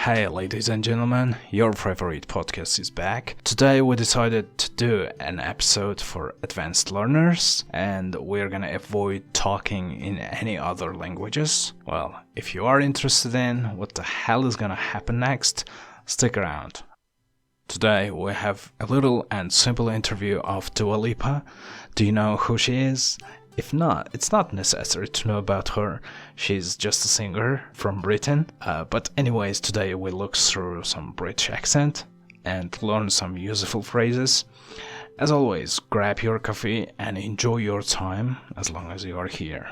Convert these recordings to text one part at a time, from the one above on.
Hey ladies and gentlemen, your favorite podcast is back. Today we decided to do an episode for advanced learners and we're gonna avoid talking in any other languages. Well, if you are interested in what the hell is gonna happen next, stick around. Today we have a little and simple interview of Dua Lipa. Do you know who she is? If not, it's not necessary to know about her. She's just a singer from Britain. But anyways, today we look through some British accent and learn some useful phrases. As always, grab your coffee and enjoy your time as long as you are here.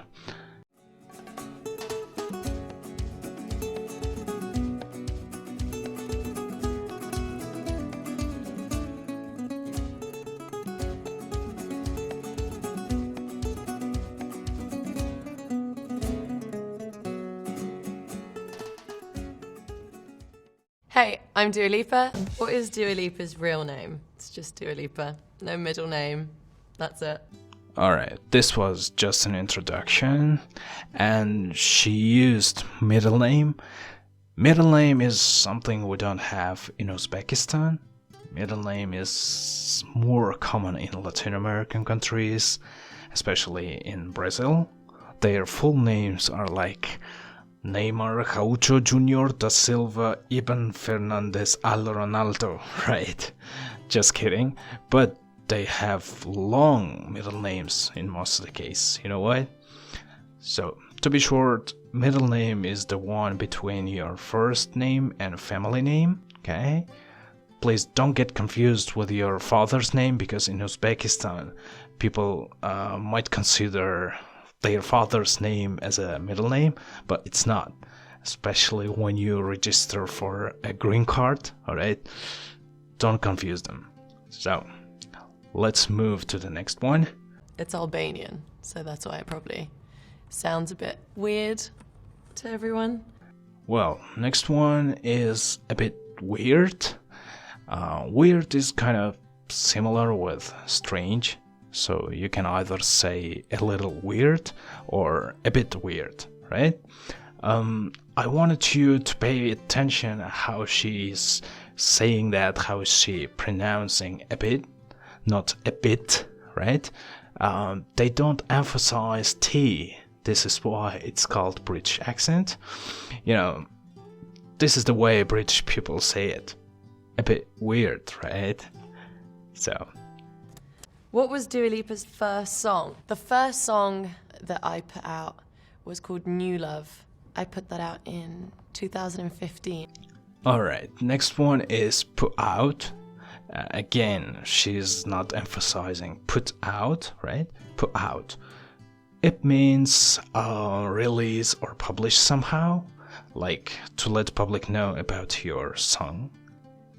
Hey, I'm Dua Lipa. What is Dua Lipa's real name? It's just Dua Lipa. No middle name. That's it. Alright, this was just an introduction, and she used middle name. Middle name is something we don't have in Uzbekistan. Middle name is more common in Latin American countries, especially in Brazil. Their full names are like Neymar Gaucho Jr. da Silva Ibn Fernandez Al Ronaldo, right? Just kidding. But they have long middle names in most of the case, you know what? So, to be short, middle name is the one between your first name and family name, okay? Please don't get confused with your father's name, because in Uzbekistan, people might consider their father's name as a middle name, but it's not, especially when you register for a green card. Alright, don't confuse them. So let's move to the next one. It's Albanian, so that's why it probably sounds a bit weird to everyone. Well, next one is a bit weird. Weird is kind of similar with strange. So you can either say a little weird or a bit weird, right? I wanted you to pay attention how she's saying that, how is she pronouncing a bit, not a bit, right? They don't emphasize T. This is why it's called British accent. You know, this is the way British people say it. A bit weird, right? So What was Dua Lipa's first song? The first song that I put out was called New Love. I put that out in 2015. Alright, next one is put out. Again, she's not emphasizing put out, right? Put out. It means release or publish somehow, like to let public know about your song.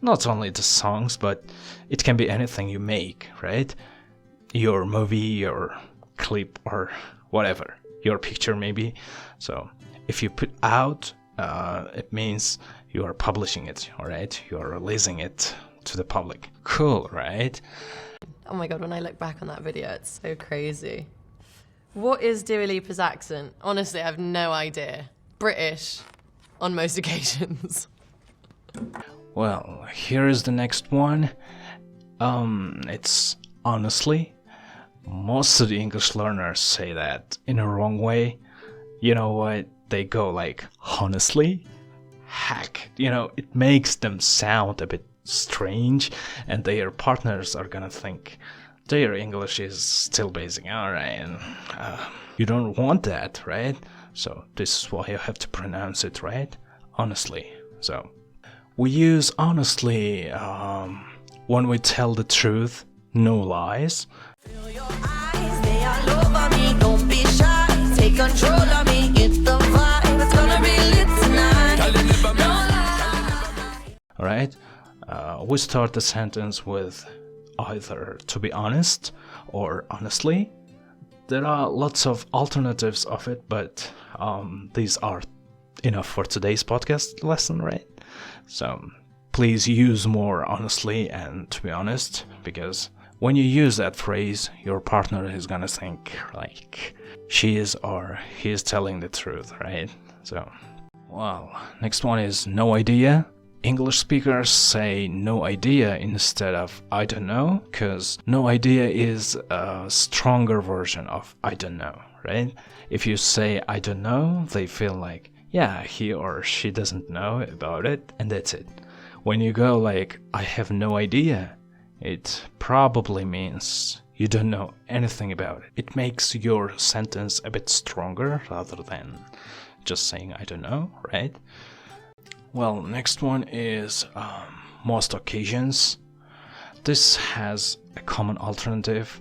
Not only the songs, but it can be anything you make, right? Your movie, your clip, or whatever, your picture maybe. So if you put out, it means you are publishing it, alright? You are releasing it to the public. Cool, right? Oh my god, when I look back on that video, it's so crazy. What is Dua Lipa's accent? Honestly, I have no idea. British, on most occasions. Well, here is the next one. It's honestly. Most of the English learners say that in a wrong way. You know what? They go like, honestly? Heck, you know, it makes them sound a bit strange, and their partners are gonna think their English is still basic. Alright, and you don't want that, right? So this is why you have to pronounce it right. Honestly. So we use honestly when we tell the truth, no lies. Feel your eyes, they all over me. Don't be shy, take control of me. It's the vibe, it's gonna be lit tonight. No lie. Alright, we start the sentence with either to be honest or honestly. There are lots of alternatives of it, but these are enough for today's podcast lesson, right? So please use more honestly and to be honest, because when you use that phrase, your partner is gonna think like she is or he is telling the truth, right? So Well, next one is no idea. English speakers say no idea instead of I don't know, because no idea is a stronger version of I don't know, right? If you say I don't know, they feel like, yeah, he or she doesn't know about it, and that's it. When you go like, I have no idea, it probably means you don't know anything about it. It makes your sentence a bit stronger rather than just saying I don't know, right? Well, next one is most occasions. This has a common alternative,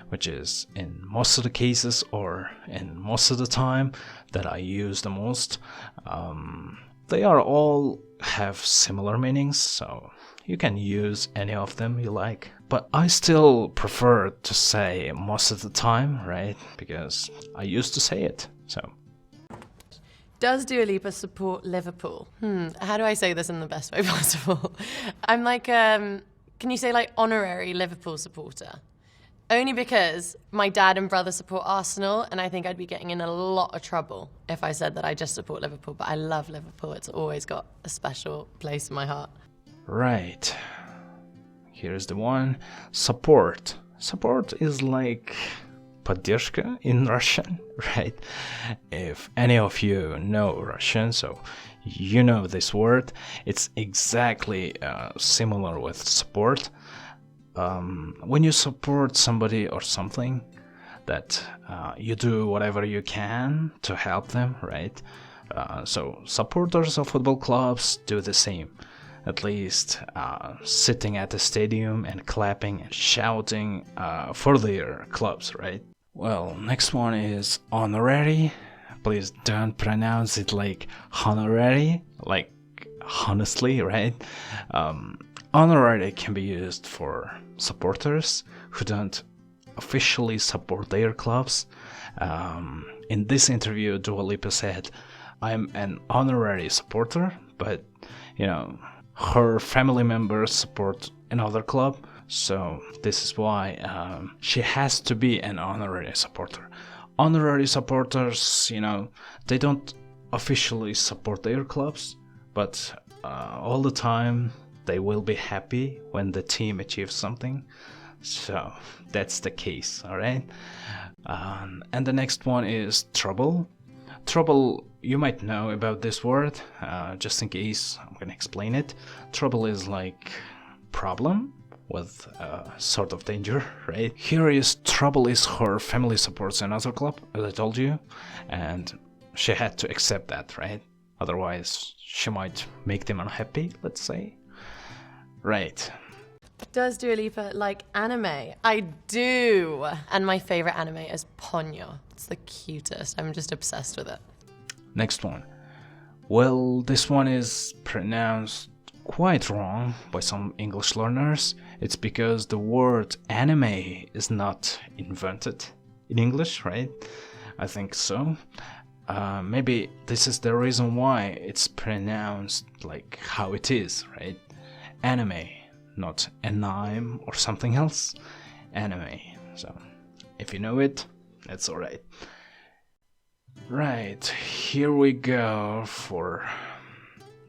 which is in most of the cases or in most of the time that I use the most. They are all have similar meanings, so you can use any of them you like. But I still prefer to say most of the time, right? Because I used to say it, so. Does Dua Lipa support Liverpool? How do I say this in the best way possible? I'm like, can you say like honorary Liverpool supporter? Only because my dad and brother support Arsenal, and I think I'd be getting in a lot of trouble if I said that I just support Liverpool, but I love Liverpool. It's always got a special place in my heart. Right. Here's the one. Support. Support is like поддержка in Russian, right? If any of you know Russian, so you know this word, it's exactly similar with support. When you support somebody or something, that you do whatever you can to help them, right? So supporters of football clubs do the same. At least sitting at the stadium and clapping and shouting for their clubs, right? Well, next one is honorary. Please don't pronounce it like honorary, like honestly, right? Honorary can be used for supporters who don't officially support their clubs. In this interview, Dua Lipa said, I'm an honorary supporter, but, you know, her family members support another club, so this is why she has to be an honorary supporter. Honorary supporters, you know, they don't officially support their clubs, but all the time they will be happy when the team achieves something. So that's the case, alright? And the next one is trouble. Trouble, you might know about this word, just in case I'm gonna explain it. Trouble is like problem with sort of danger, right? Here is trouble is her family supports another club, as I told you, and she had to accept that, right? Otherwise, she might make them unhappy, let's say. Right. Does Dua Lipa like anime? I do. And my favorite anime is Ponyo. It's the cutest. I'm just obsessed with it. Next one. Well, this one is pronounced quite wrong by some English learners. It's because the word anime is not invented in English, right? I think so. Maybe this is the reason why it's pronounced like how it is, right? Anime, not anime or something else. Anime. So, if you know it, that's alright. Right, here we go for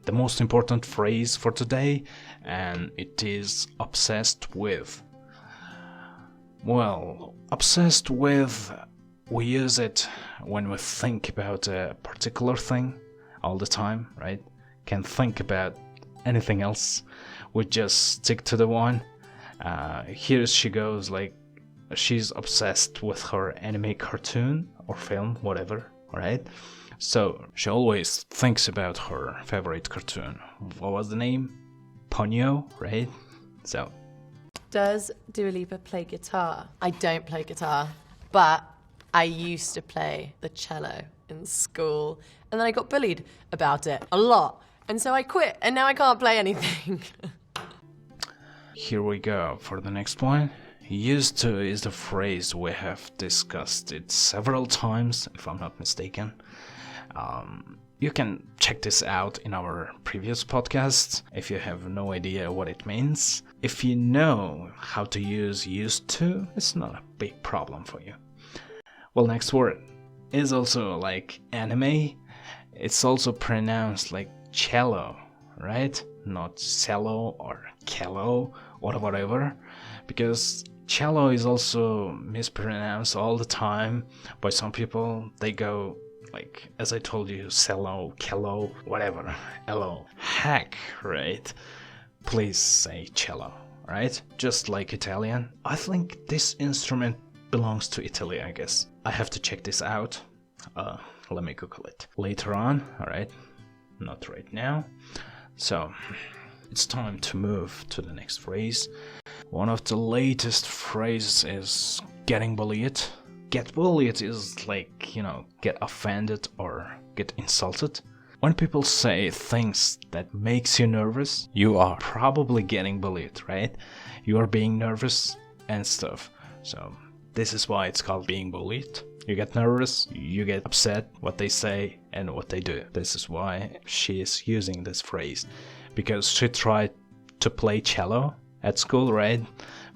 the most important phrase for today, and it is obsessed with. Well, obsessed with, we use it when we think about a particular thing all the time, right? Can't think about anything else. We just stick to the one. Here she goes, like, she's obsessed with her anime cartoon or film, whatever, right? So she always thinks about her favorite cartoon. What was the name? Ponyo, right? So. Does Dua Lipa play guitar? I don't play guitar, but I used to play the cello in school, and then I got bullied about it a lot, and so I quit, and now I can't play anything. Here we go for the next one. Used to is the phrase we have discussed it several times, if I'm not mistaken. You can check this out in our previous podcasts if you have no idea what it means. If you know how to use used to, it's not a big problem for you. Well, next word is also like anime, It's also pronounced like cello, right? Not cello or cello or whatever, because cello is also mispronounced all the time by some people. They go like, as I told you, cello, cello, whatever, hello, heck, right? Please say cello, right? Just like Italian. I think this instrument belongs to Italy, I guess. I have to check this out. Let me Google it later on, alright? Not right now. So, it's time to move to the next phrase. One of the latest phrases is getting bullied. Get bullied is like, get offended or get insulted. When people say things that makes you nervous, you are probably getting bullied, right? You are being nervous and stuff. So this is why it's called being bullied. You get nervous, you get upset what they say and what they do. This is why she is using this phrase, because she tried to play cello at school, right?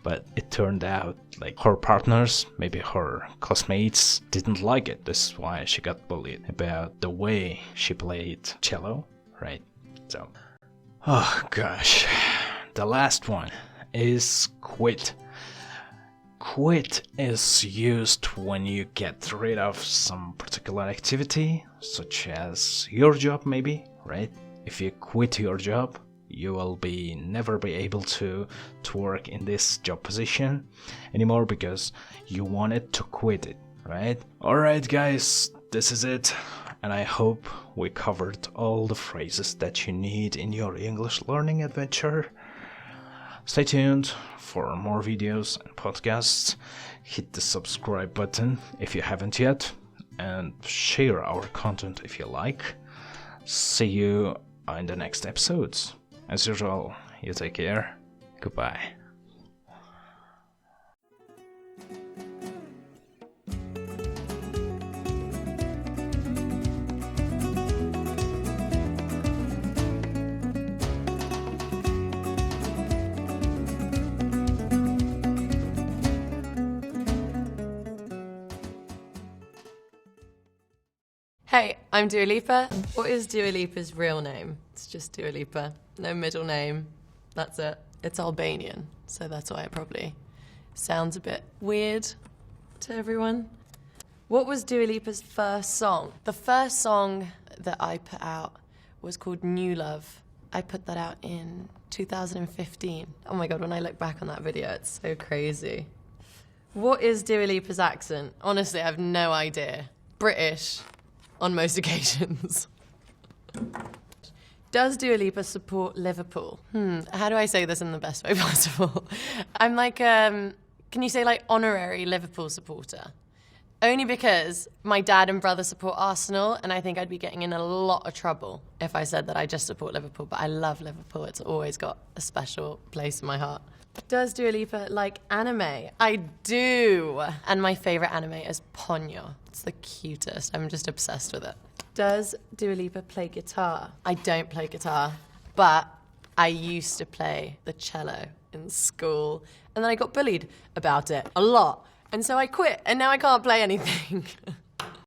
But it turned out like her partners, maybe her classmates, didn't like it. This is why she got bullied about the way she played cello, right? So, oh gosh. The last one is quit. Quit is used when you get rid of some particular activity, such as your job maybe, right? If you quit your job, you will never be able to work in this job position anymore because you wanted to quit it, right? Alright guys, this is it, and I hope we covered all the phrases that you need in your English learning adventure. Stay tuned for more videos and podcasts. Hit the subscribe button if you haven't yet, and share our content if you like. See you in the next episodes. As usual, you take care. Goodbye. Hey, I'm Dua Lipa. What is Dua Lipa's real name? It's just Dua Lipa. No middle name. That's it. It's Albanian, so that's why it probably sounds a bit weird to everyone. What was Dua Lipa's first song? The first song that I put out was called New Love. I put that out in 2015. Oh my god, when I look back on that video, it's so crazy. What is Dua Lipa's accent? Honestly, I have no idea. British. On most occasions. Does Dua Lipa support Liverpool? How do I say this in the best way possible? I'm like, can you say like honorary Liverpool supporter? Only because my dad and brother support Arsenal, and I think I'd be getting in a lot of trouble if I said that I just support Liverpool, but I love Liverpool. It's always got a special place in my heart. Does Dua Lipa like anime? I do. And my favorite anime is Ponyo. It's the cutest. I'm just obsessed with it. Does Dua Lipa play guitar? I don't play guitar, but I used to play the cello in school, and then I got bullied about it a lot. And so I quit, and now I can't play anything.